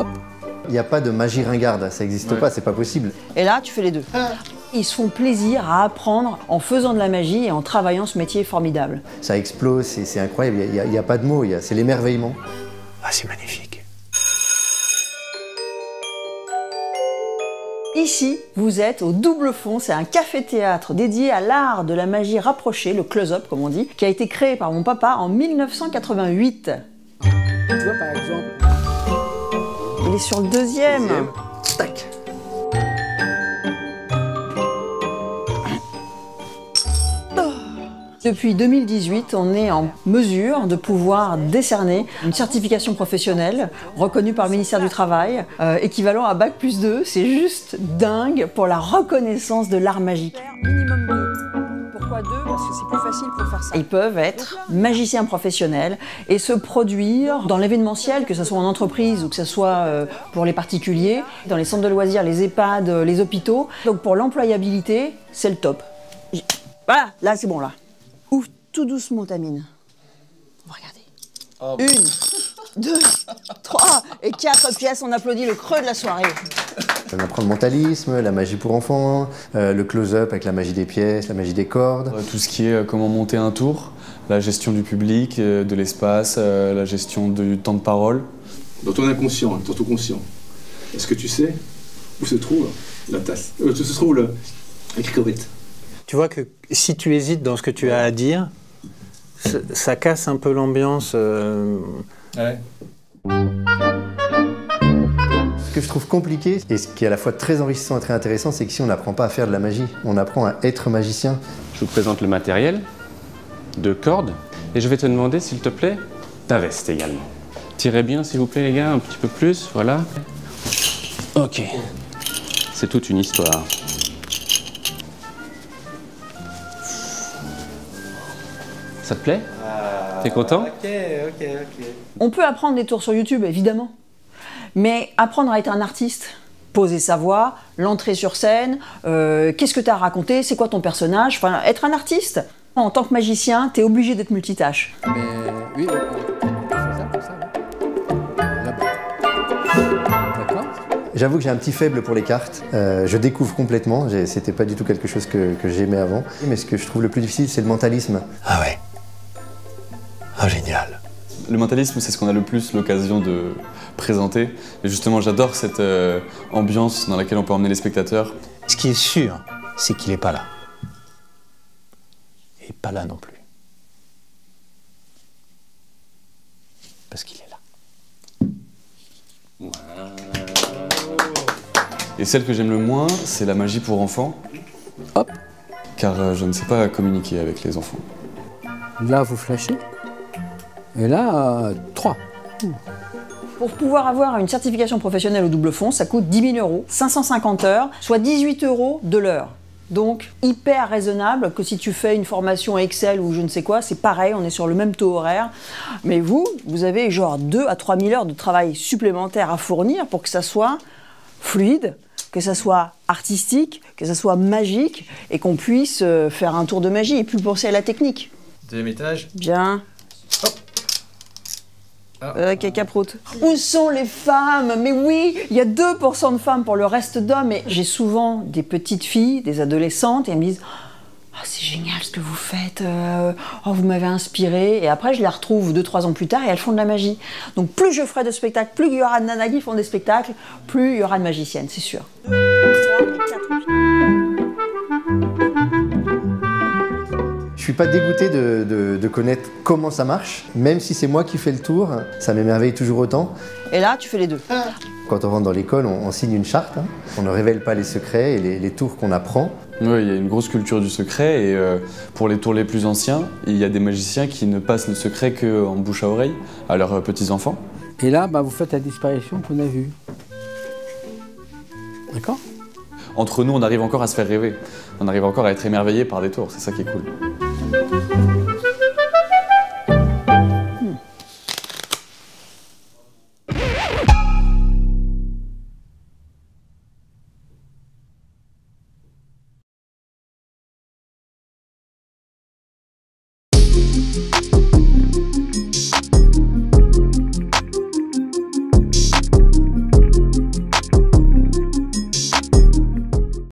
Hop. Il n'y a pas de magie ringarde, ça n'existe pas, c'est pas possible. Et là, tu fais les deux. Ils se font plaisir à apprendre en faisant de la magie et en travaillant ce métier formidable. Ça explose, c'est incroyable, il n'y a pas de mots, c'est l'émerveillement. Ah, c'est magnifique. Ici, vous êtes au Double Fond, c'est un café-théâtre dédié à l'art de la magie rapprochée, le close-up comme on dit, qui a été créé par mon papa en 1988. Tu vois par exemple... Il est sur le deuxième. Tac. Depuis 2018, on est en mesure de pouvoir décerner une certification professionnelle reconnue par le ministère du Travail, équivalent à Bac+2. C'est juste dingue pour la reconnaissance de l'art magique. Minimum 2. Pourquoi 2 ? Parce que c'est plus facile pour faire ça. Ils peuvent être magiciens professionnels et se produire dans l'événementiel, que ce soit en entreprise ou que ce soit pour les particuliers, dans les centres de loisirs, les EHPAD, les hôpitaux. Donc pour l'employabilité, c'est le top. Voilà, là c'est bon là. Ouvre tout doucement ta mine. On va regarder. 1, 2, 3 et 4 pièces, on applaudit le creux de la soirée. On apprend le mentalisme, la magie pour enfants, le close-up avec la magie des pièces, la magie des cordes. Tout ce qui est comment monter un tour, la gestion du public, de l'espace, la gestion du temps de parole. Dans ton inconscient, dans ton conscient, est-ce que tu sais où se trouve la tasse, où se trouve la cricorite? Tu vois que si tu hésites dans ce que tu as à dire, ça casse un peu l'ambiance. Ouais. Ce que je trouve compliqué, et ce qui est à la fois très enrichissant et très intéressant, c'est qu'ici on n'apprend pas à faire de la magie, on apprend à être magicien. Je vous présente le matériel, 2 cordes, et je vais te demander, s'il te plaît, ta veste également. Tirez bien, s'il vous plaît, les gars, un petit peu plus, voilà. Ok. C'est toute une histoire. Ça te plaît? T'es content? Ok. On peut apprendre des tours sur YouTube, évidemment. Mais apprendre à être un artiste, poser sa voix, l'entrée sur scène, qu'est-ce que tu as raconté, c'est quoi ton personnage, enfin, être un artiste. En tant que magicien, tu es obligé d'être multitâche. Mais oui, c'est ça. D'accord. J'avoue que j'ai un petit faible pour les cartes, je découvre complètement, c'était pas du tout quelque chose que j'aimais avant. Mais ce que je trouve le plus difficile, c'est le mentalisme. Ah ouais. Ah génial. Le mentalisme, c'est ce qu'on a le plus l'occasion de présenter. Et justement, j'adore cette ambiance dans laquelle on peut emmener les spectateurs. Ce qui est sûr, c'est qu'il n'est pas là. Et pas là non plus. Parce qu'il est là. Et celle que j'aime le moins, c'est la magie pour enfants. Hop. Car je ne sais pas communiquer avec les enfants. Là, vous flashez. Et là, 3. Pour pouvoir avoir une certification professionnelle au Double Fond, ça coûte 10 000 €, 550 heures, soit 18 € de l'heure. Donc hyper raisonnable que si tu fais une formation Excel ou je ne sais quoi, c'est pareil, on est sur le même taux horaire. Mais vous avez genre 2 à 3 000 heures de travail supplémentaire à fournir pour que ça soit fluide, que ça soit artistique, que ça soit magique et qu'on puisse faire un tour de magie et plus penser à la technique. 2e étage. Bien. Cacaproute. Où sont les femmes? Mais oui, il y a 2% de femmes pour le reste d'hommes. Et j'ai souvent des petites filles, des adolescentes, et elles me disent « Oh, c'est génial ce que vous faites, oh, vous m'avez inspiré ». Et après, je les retrouve 2-3 ans plus tard et elles font de la magie. Donc plus je ferai de spectacles, plus il y aura de nanas qui font des spectacles, plus il y aura de magiciennes, c'est sûr. 2, 3 et 4. Je suis pas dégoûté de connaître comment ça marche, même si c'est moi qui fais le tour, ça m'émerveille toujours autant. Et là, tu fais les deux. Quand on rentre dans l'école, on signe une charte, hein. On ne révèle pas les secrets et les tours qu'on apprend. Oui, il y a une grosse culture du secret et pour les tours les plus anciens, il y a des magiciens qui ne passent le secret qu'en bouche à oreille à leurs petits-enfants. Et là, vous faites la disparition qu'on a vue. D'accord? Entre nous, on arrive encore à se faire rêver. On arrive encore à être émerveillé par des tours, c'est ça qui est cool.